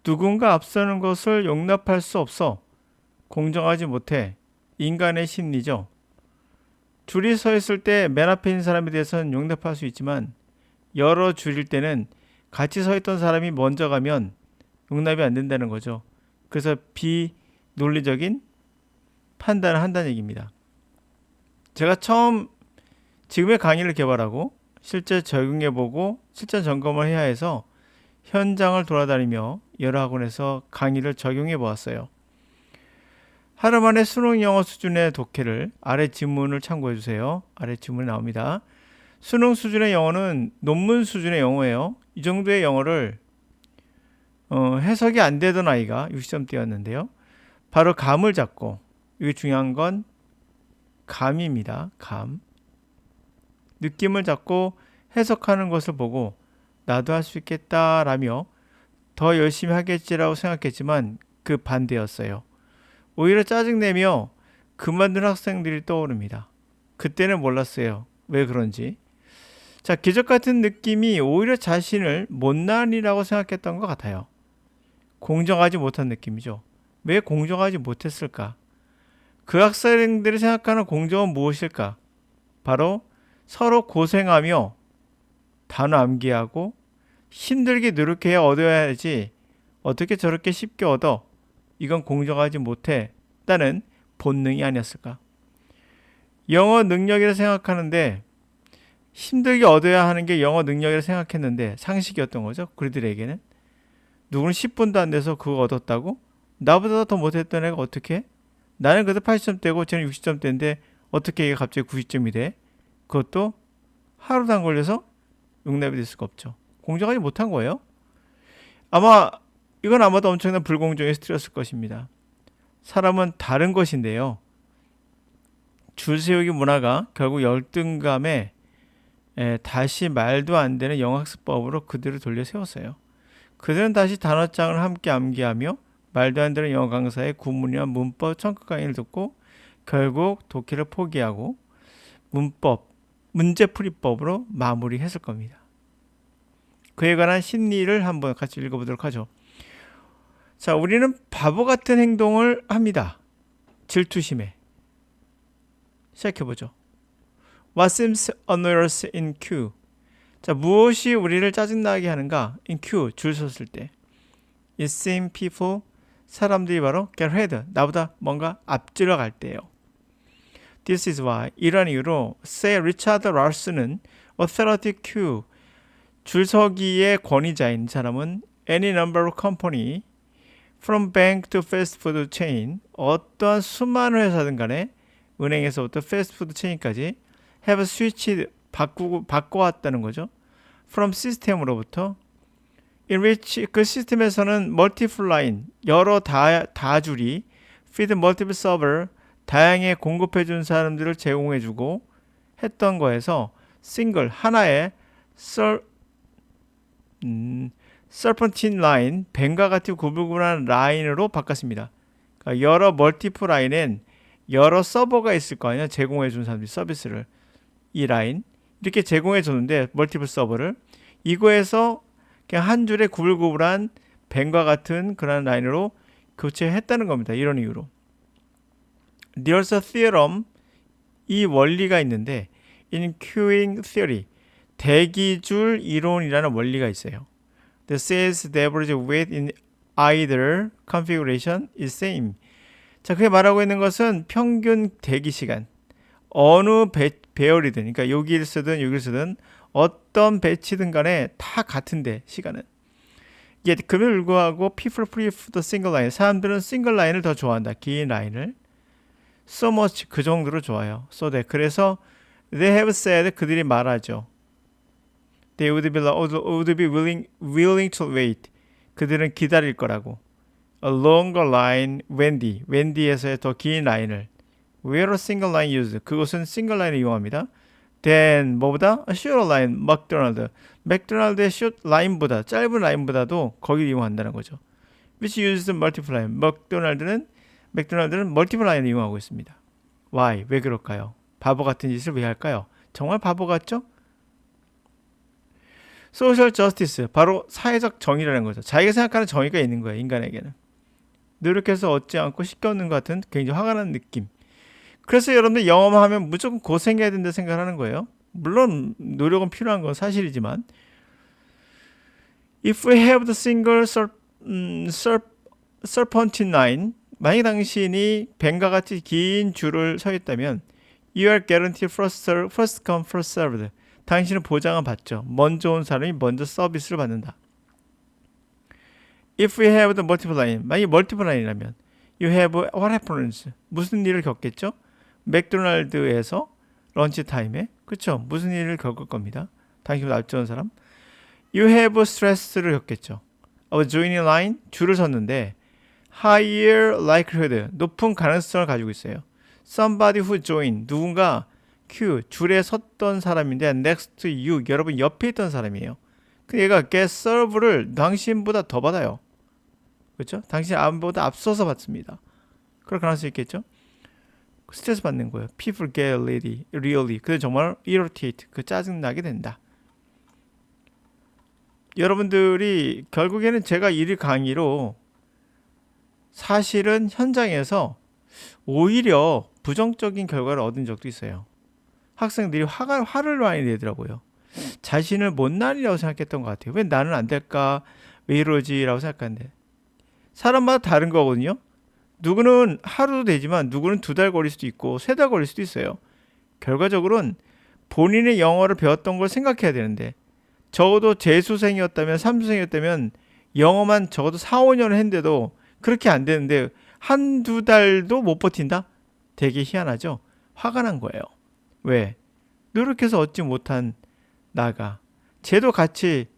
누군가 앞서는 것을 용납할 수 없어. 공정하지 못해. 인간의 심리죠. 줄이 서 있을 때 맨 앞에 있는 사람에 대해서는 용납할 수 있지만 여러 줄일 때는 같이 서 있던 사람이 먼저 가면 용납이 안 된다는 거죠. 그래서 비논리적인 판단을 한다는 얘기입니다. 제가 처음 지금의 강의를 개발하고 실제 적용해보고 실전 점검을 해야 해서 현장을 돌아다니며 여러 학원에서 강의를 적용해 보았어요. 하루 만에 수능 영어 수준의 독해를 아래 지문을 참고해 주세요. 아래 지문에 나옵니다. 수능 수준의 영어는 논문 수준의 영어예요. 이 정도의 영어를 해석이 안 되던 아이가 60점대였는데요. 바로 감을 잡고, 이게 중요한 건 감입니다. 감. 느낌을 잡고 해석하는 것을 보고 나도 할 수 있겠다라며 더 열심히 하겠지라고 생각했지만 그 반대였어요. 오히려 짜증내며 그만둔 학생들이 떠오릅니다. 그때는 몰랐어요. 왜 그런지. 자, 기적 같은 느낌이 오히려 자신을 못난이라고 생각했던 것 같아요. 공정하지 못한 느낌이죠. 왜 공정하지 못했을까? 그 학생들이 생각하는 공정은 무엇일까? 바로 서로 고생하며 단어 암기하고 힘들게 노력해야 얻어야 하지 어떻게 저렇게 쉽게 얻어? 이건 공정하지 못했다는 본능이 아니었을까? 영어 능력이라 생각하는데 힘들게 얻어야 하는 게 영어 능력이라 생각했는데 상식이었던 거죠. 그들에게는. 누구는 10분도 안 돼서 그거 얻었다고? 나보다 더 못했던 애가 어떻게? 나는 그래도 80점대고 쟤는 60점대인데 어떻게 이게 갑자기 90점이 돼? 그것도 하루도 안 걸려서 용납이 될 수가 없죠. 공정하지 못한 거예요. 이건 아마도 엄청난 불공정에 스트레스일 것입니다. 사람은 다른 것인데요. 줄 세우기 문화가 결국 열등감에 다시 말도 안 되는 영어학습법으로 그들을 돌려 세웠어요. 그들은 다시 단어장을 함께 암기하며 말도 안 되는 영어 강사의 구문이나 문법 청크 강의를 듣고 결국 독해를 포기하고 문제풀이법으로 마무리했을 겁니다. 그에 관한 심리를 한번 같이 읽어보도록 하죠. 자, 우리는 바보 같은 행동을 합니다. 질투심에. 시작해보죠. What seems onerous in queue? 자, 무엇이 우리를 짜증나게 하는가? In queue, 줄 섰을 때. It seems people, 사람들이 바로 get ahead, 나보다 뭔가 앞질러 갈 때예요. This is why, 이런 이유로 say 리차드 라스는 authority queue, 줄서기의 권위자인 사람은 any number of company, from bank to fast food chain, 어떠한 수많은 회사든 간에 은행에서부터 패스트푸드 체인까지 have switched, 바꿔왔다는 거죠. from 시스템으로부터 in which, 그 시스템에서는 multiple line, 여러 다줄이 feed multiple server, 다양하게 공급해준 사람들을 제공해주고 했던 거에서 single, 하나의 serpentine line, 뱀과 같이 구불구불한 라인으로 바꿨습니다. 그러니까 여러 멀티플 라인엔 여러 서버가 있을 거 아니야. 제공해준 사람들이 서비스를. 이 라인 이렇게 제공해줬는데 멀티플 서버를 이거에서 그냥 한 줄의 구불구불한 뱀과 같은 그런 라인으로 교체했다는 겁니다. 이런 이유로. There's a theorem, 이 원리가 있는데 in queuing theory, 대기줄 이론이라는 원리가 있어요. That says the average wait in either configuration is same. 자, 그게 말하고 있는 것은 평균 대기 시간. 어느 배열이든, 그러니까 여기를 쓰든 여기를 쓰든 어떤 배치든 간에 다 같은데 시간은. 그럼에도 불구하고 people prefer the single line. 사람들은 싱글 라인을 더 좋아한다. 긴 라인을. So much, 그 정도로 좋아요. So that, 그래서 they have said, 그들이 말하죠. They would be willing to wait. 그들은 기다릴 거라고. A longer line, 웬디에서의 더 긴 라인을. Where a single line used. 그것은 싱글 라인을 이용합니다. Then 뭐보다? A shorter line, 맥도날드의 숏 라인보다, 짧은 라인보다도 거기를 이용한다는 거죠. Which uses multiple line. 맥도날드는 멀티플 라인을 이용하고 있습니다. Why? 왜 그럴까요? 바보 같은 짓을 왜 할까요? 정말 바보 같죠? 소셜 저스티스, 바로 사회적 정의라는 거죠. 자기가 생각하는 정의가 있는 거예요. 인간에게는. 노력해서 얻지 않고 시켜오는 것 같은 굉장히 화가 나는 느낌. 그래서 여러분들 영어만 하면 무조건 고생해야 된다 생각하는 거예요. 물론 노력은 필요한 건 사실이지만 If we have the single serpentine line, 만약 당신이 뱀과 같이 긴 줄을 서 있다면 You are guaranteed first come first served. 당신은 보장을 받죠. 먼저 온 사람이 먼저 서비스를 받는다. If we have the multiple line, 만약 multiple line이라면 You have what happens? 무슨 일을 겪겠죠? 맥도날드에서 런치 타임에 그렇죠? 무슨 일을 겪을 겁니다. 당신보다 앞서온 사람. You have stress를 겪겠죠. Of joining line, 줄을 섰는데 higher likelihood, 높은 가능성을 가지고 있어요. Somebody who joined, 누군가 Q, 줄에 섰던 사람인데 next to you, 여러분 옆에 있던 사람이에요. 근데 얘가 get serve를 당신보다 더 받아요. 그렇죠? 당신 보다 앞서서 받습니다. 그럴 가능성이 있겠죠? 스트레스 받는 거예요. People get really. 그래서 정말 irritate, 짜증나게 된다. 여러분들이 결국에는 제가 이 강의로 사실은 현장에서 오히려 부정적인 결과를 얻은 적도 있어요. 학생들이 화를 많이 내더라고요. 자신을 못난이라고 생각했던 것 같아요. 왜 나는 안 될까? 왜 이러지? 라고 생각하는데 사람마다 다른 거거든요. 누구는 하루도 되지만 누구는 2달 걸릴 수도 있고 3달 걸릴 수도 있어요. 결과적으로는 본인의 영어를 배웠던 걸 생각해야 되는데 적어도 재수생이었다면 3수생이었다면 영어만 적어도 4, 5년을 했는데도 그렇게 안 되는데 1-2달도 못 버틴다? 되게 희한하죠? 화가 난 거예요. 왜? 노력해서 얻지 못한 나가 쟤도 같이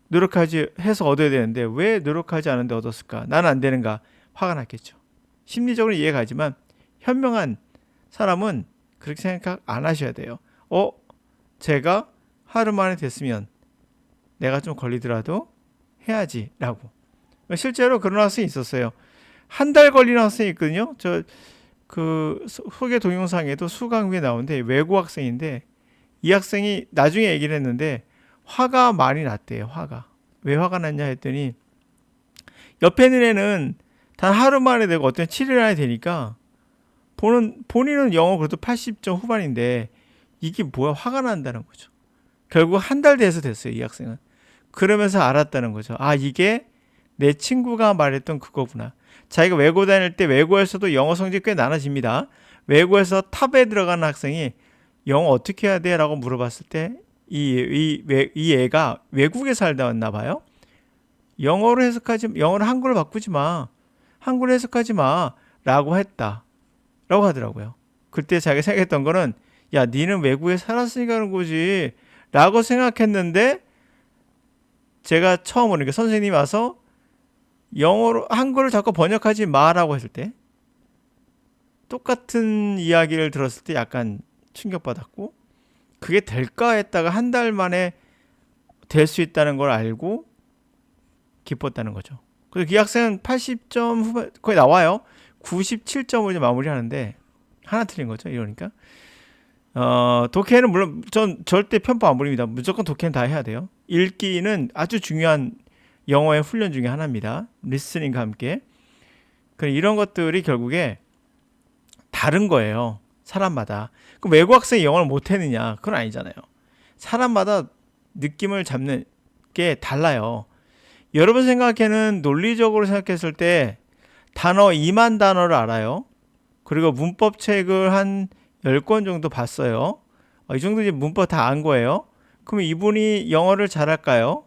노력하지 해서 얻어야 되는데 왜 노력하지 않은데 얻었을까? 나는 안 되는가? 화가 났겠죠. 심리적으로 이해가 가지만 현명한 사람은 그렇게 생각 안 하셔야 돼요. 제가 하루 만에 됐으면 내가 좀 걸리더라도 해야지 라고. 실제로 그런 학생이 있었어요. 1달 걸리는 학생이 있거든요. 그 소개 동영상에도 수강 후에 나오는데 외국 학생인데 이 학생이 나중에 얘기를 했는데 화가 많이 났대요. 화가. 왜 화가 났냐 했더니 옆에 있는 애는 단 하루 만에 되고 어떤 7일 안에 되니까 본인은 영어 그래도 80점 후반인데 이게 뭐야 화가 난다는 거죠. 결국 1달 돼서 됐어요. 이 학생은. 그러면서 알았다는 거죠. 아 이게 내 친구가 말했던 그거구나. 자기가 외고 다닐 때 외고에서도 영어 성적이 꽤 나눠집니다. 외고에서 탑에 들어가는 학생이 영어 어떻게 해야 돼? 라고 물어봤을 때 이 애가 외국에 살다 왔나 봐요. 영어를 한글로 바꾸지 마. 한글로 해석하지 마. 라고 했다. 라고 하더라고요. 그때 자기가 생각했던 거는 야 니는 외국에 살았으니까 그런 거지. 라고 생각했는데 제가 처음 오니까 선생님이 와서 영어로 한글을 자꾸 번역하지 마라고 했을 때 똑같은 이야기를 들었을 때 약간 충격받았고 그게 될까 했다가 1달 만에 될 수 있다는 걸 알고 기뻤다는 거죠. 그래서 이 학생은 80점 후반 거의 나와요. 97점으로 이제 마무리하는데 하나 틀린 거죠. 이러니까 독해는 물론 전 절대 편파 안 부립니다. 무조건 독해는 다 해야 돼요. 읽기는 아주 중요한 영어의 훈련 중에 하나입니다. 리스닝과 함께. 이런 것들이 결국에 다른 거예요. 사람마다. 그럼 외국 학생이 영어를 못했느냐? 그건 아니잖아요. 사람마다 느낌을 잡는 게 달라요. 여러분 생각에는 논리적으로 생각했을 때 단어 2만 단어를 알아요. 그리고 문법 책을 한 10권 정도 봤어요. 이 정도 이제 문법 다 안 거예요. 그럼 이분이 영어를 잘할까요?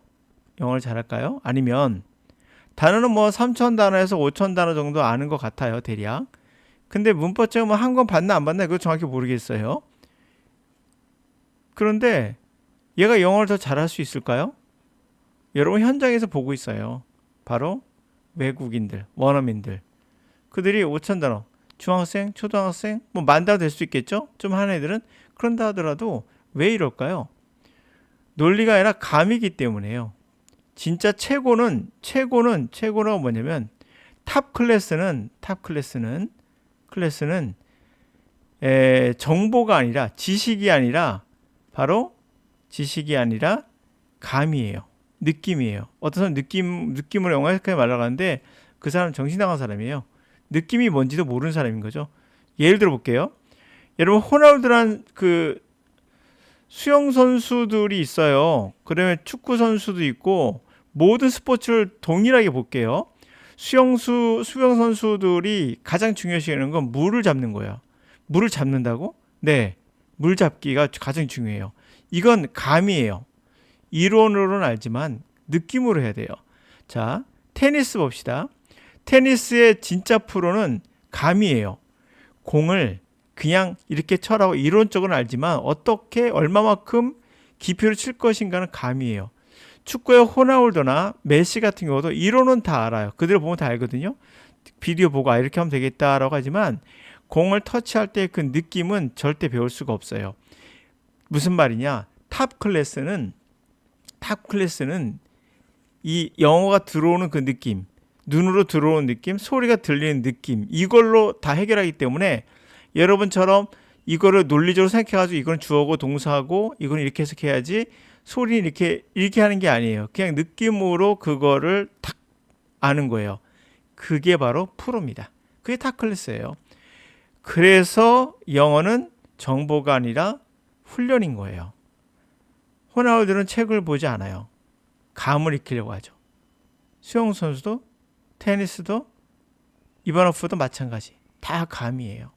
아니면 단어는 뭐 3,000단어에서 5,000단어 정도 아는 것 같아요. 대략. 근데 문법책은 한 권 봤나 안 봤나 그거 정확히 모르겠어요. 그런데 얘가 영어를 더 잘할 수 있을까요? 여러분 현장에서 보고 있어요. 바로 외국인들, 원어민들. 그들이 5,000단어, 중학생, 초등학생, 뭐 10,000단어 될 수 있겠죠? 좀 하는 애들은 그런다 하더라도 왜 이럴까요? 논리가 아니라 감이기 때문에요. 진짜 최고는 뭐냐면 탑 클래스는 정보가 아니라 지식이 아니라 감이에요. 느낌이에요. 어떤 사람 느낌으로 영화 해석하게 말하는데 그 사람은 정신 나간 사람이에요. 느낌이 뭔지도 모르는 사람인 거죠. 예를 들어 볼게요. 여러분 호날두란 그 수영 선수들이 있어요. 그러면 축구 선수도 있고 모든 스포츠를 동일하게 볼게요. 수영 선수들이 가장 중요시 여기는 건 물을 잡는 거예요. 물을 잡는다고? 네. 물 잡기가 가장 중요해요. 이건 감이에요. 이론으로는 알지만 느낌으로 해야 돼요. 자, 테니스 봅시다. 테니스의 진짜 프로는 감이에요. 공을 그냥 이렇게 쳐라고 이론적으로는 알지만 어떻게 얼마만큼 깊이로 칠 것인가는 감이에요. 축구의 호나우두나 메시 같은 경우도 이론은 다 알아요. 그대로 보면 다 알거든요. 비디오 보고 이렇게 하면 되겠다라고 하지만 공을 터치할 때 그 느낌은 절대 배울 수가 없어요. 무슨 말이냐? 탑 클래스는 이 영어가 들어오는 그 느낌, 눈으로 들어오는 느낌, 소리가 들리는 느낌, 이걸로 다 해결하기 때문에 여러분처럼 이거를 논리적으로 생각해가지고 이건 주어고 동사고 이건 이렇게 해석해야지 소리는 이렇게 하는 게 아니에요. 그냥 느낌으로 그거를 탁 아는 거예요. 그게 바로 프로입니다. 그게 탑 클래스예요. 그래서 영어는 정보가 아니라 훈련인 거예요. 호날두는 책을 보지 않아요. 감을 익히려고 하죠. 수영 선수도 테니스도 이바노프도 마찬가지. 다 감이에요.